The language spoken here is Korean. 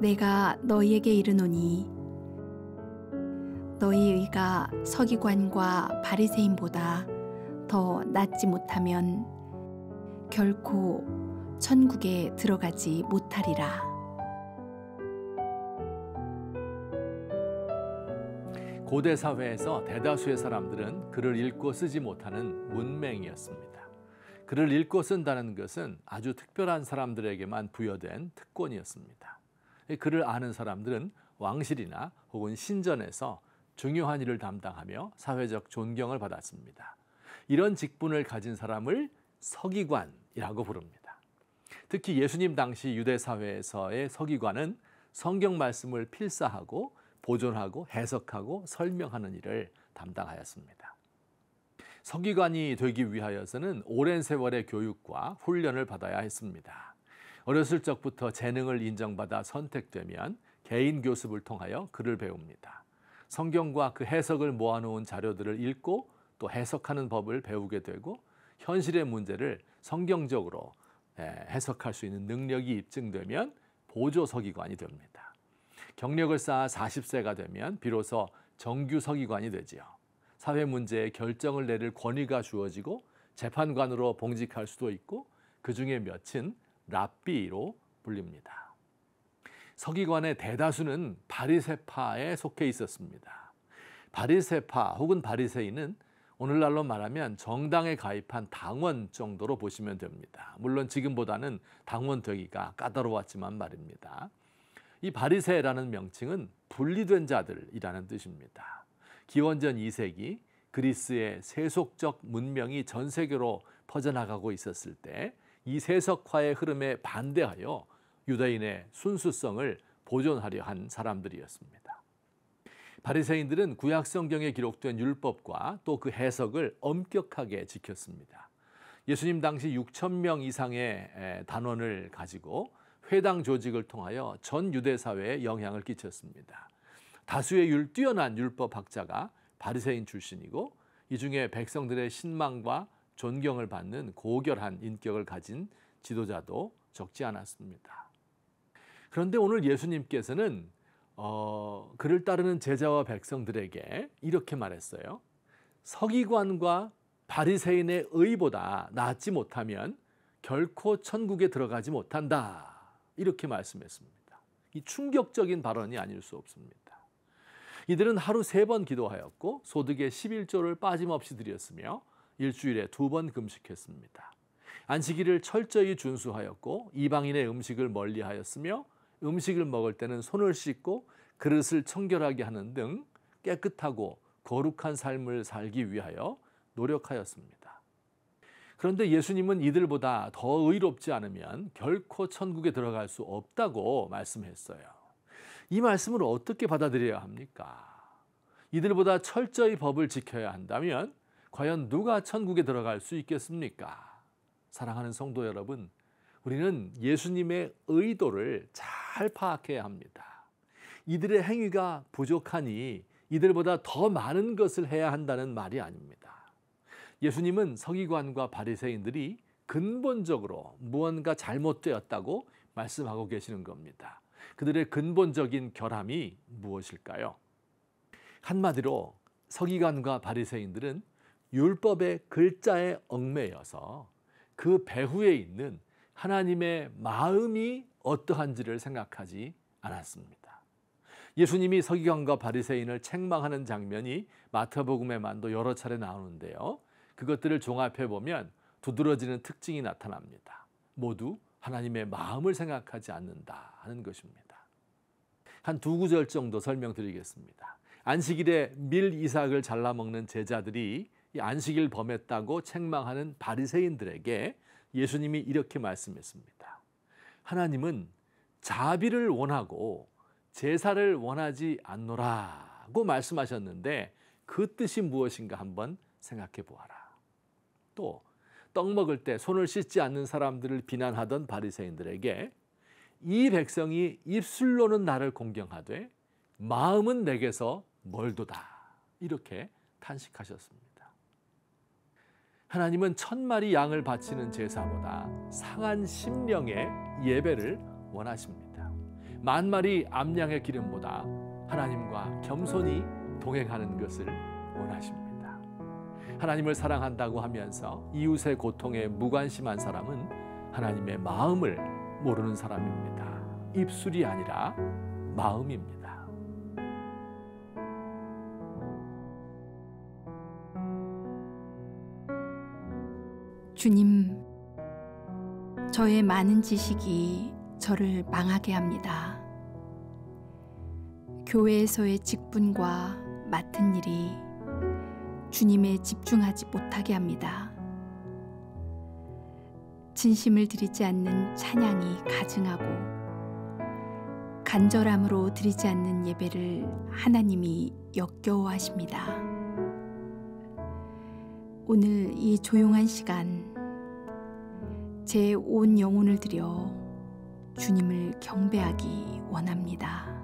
내가 너희에게 이르노니 너희 의가 서기관과 바리새인보다 더 낫지 못하면 결코 천국에 들어가지 못하리라. 고대 사회에서 대다수의 사람들은 글을 읽고 쓰지 못하는 문맹이었습니다. 글을 읽고 쓴다는 것은 아주 특별한 사람들에게만 부여된 특권이었습니다. 글을 아는 사람들은 왕실이나 혹은 신전에서 중요한 일을 담당하며 사회적 존경을 받았습니다. 이런 직분을 가진 사람을 서기관이라고 부릅니다. 특히 예수님 당시 유대 사회에서의 서기관은 성경 말씀을 필사하고 보존하고 해석하고 설명하는 일을 담당하였습니다. 서기관이 되기 위하여서는 오랜 세월의 교육과 훈련을 받아야 했습니다. 어렸을 적부터 재능을 인정받아 선택되면 개인 교습을 통하여 글을 배웁니다. 성경과 그 해석을 모아놓은 자료들을 읽고 또 해석하는 법을 배우게 되고 현실의 문제를 성경적으로 해석할 수 있는 능력이 입증되면 보조 서기관이 됩니다. 경력을 쌓아 40세가 되면 비로소 정규 서기관이 되지요. 사회 문제에 결정을 내릴 권위가 주어지고 재판관으로 봉직할 수도 있고 그 중에 몇은 랍비로 불립니다. 서기관의 대다수는 바리새파에 속해 있었습니다. 바리새파 혹은 바리새인은 오늘날로 말하면 정당에 가입한 당원 정도로 보시면 됩니다. 물론 지금보다는 당원 되기가 까다로웠지만 말입니다. 이 바리새라는 명칭은 분리된 자들이라는 뜻입니다. 기원전 2세기 그리스의 세속적 문명이 전 세계로 퍼져나가고 있었을 때 이 세속화의 흐름에 반대하여 유대인의 순수성을 보존하려 한 사람들이었습니다. 바리새인들은 구약 성경에 기록된 율법과 또 그 해석을 엄격하게 지켰습니다. 예수님 당시 6,000명 이상의 단원을 가지고 회당 조직을 통하여 전 유대 사회에 영향을 끼쳤습니다. 다수의 뛰어난 율법학자가 바리새인 출신이고 이 중에 백성들의 신망과 존경을 받는 고결한 인격을 가진 지도자도 적지 않았습니다. 그런데 오늘 예수님께서는 그를 따르는 제자와 백성들에게 이렇게 말했어요. 서기관과 바리새인의 의보다 낫지 못하면 결코 천국에 들어가지 못한다. 이렇게 말씀했습니다. 이 충격적인 발언이 아닐 수 없습니다. 이들은 하루 3번 기도하였고 소득의 11조를 빠짐없이 드렸으며 일주일에 2번 금식했습니다. 안식일을 철저히 준수하였고 이방인의 음식을 멀리하였으며 음식을 먹을 때는 손을 씻고 그릇을 청결하게 하는 등 깨끗하고 거룩한 삶을 살기 위하여 노력하였습니다. 그런데 예수님은 이들보다 더 의롭지 않으면 결코 천국에 들어갈 수 없다고 말씀했어요. 이 말씀을 어떻게 받아들여야 합니까? 이들보다 철저히 법을 지켜야 한다면 과연 누가 천국에 들어갈 수 있겠습니까? 사랑하는 성도 여러분, 우리는 예수님의 의도를 잘 파악해야 합니다. 이들의 행위가 부족하니 이들보다 더 많은 것을 해야 한다는 말이 아닙니다. 예수님은 서기관과 바리새인들이 근본적으로 무언가 잘못되었다고 말씀하고 계시는 겁니다. 그들의 근본적인 결함이 무엇일까요? 한마디로 서기관과 바리새인들은 율법의 글자에 얽매여서 그 배후에 있는 하나님의 마음이 어떠한지를 생각하지 않았습니다. 예수님이 서기관과 바리새인을 책망하는 장면이 마태복음에만도 여러 차례 나오는데요. 그것들을 종합해 보면 두드러지는 특징이 나타납니다. 모두 하나님의 마음을 생각하지 않는다 하는 것입니다. 한 2구절 정도 설명드리겠습니다. 안식일에 밀 이삭을 잘라 먹는 제자들이 이 안식일 범했다고 책망하는 바리새인들에게 예수님이 이렇게 말씀했습니다. 하나님은 자비를 원하고 제사를 원하지 않노라고 말씀하셨는데 그 뜻이 무엇인가 한번 생각해 보아라. 또 떡 먹을 때 손을 씻지 않는 사람들을 비난하던 바리새인들에게 이 백성이 입술로는 나를 공경하되 마음은 내게서 멀도다. 이렇게 탄식하셨습니다. 하나님은 1000마리 양을 바치는 제사보다 상한 심령의 예배를 원하십니다. 만마리 암양의 기름보다 하나님과 겸손히 동행하는 것을 원하십니다. 하나님을 사랑한다고 하면서 이웃의 고통에 무관심한 사람은 하나님의 마음을 모르는 사람입니다. 입술이 아니라 마음입니다. 주님, 저의 많은 지식이 저를 망하게 합니다. 교회에서의 직분과 맡은 일이 주님에 집중하지 못하게 합니다. 진심을 드리지 않는 찬양이 가증하고 간절함으로 드리지 않는 예배를 하나님이 역겨워하십니다. 오늘 이 조용한 시간 제 온 영혼을 들여 주님을 경배하기 원합니다.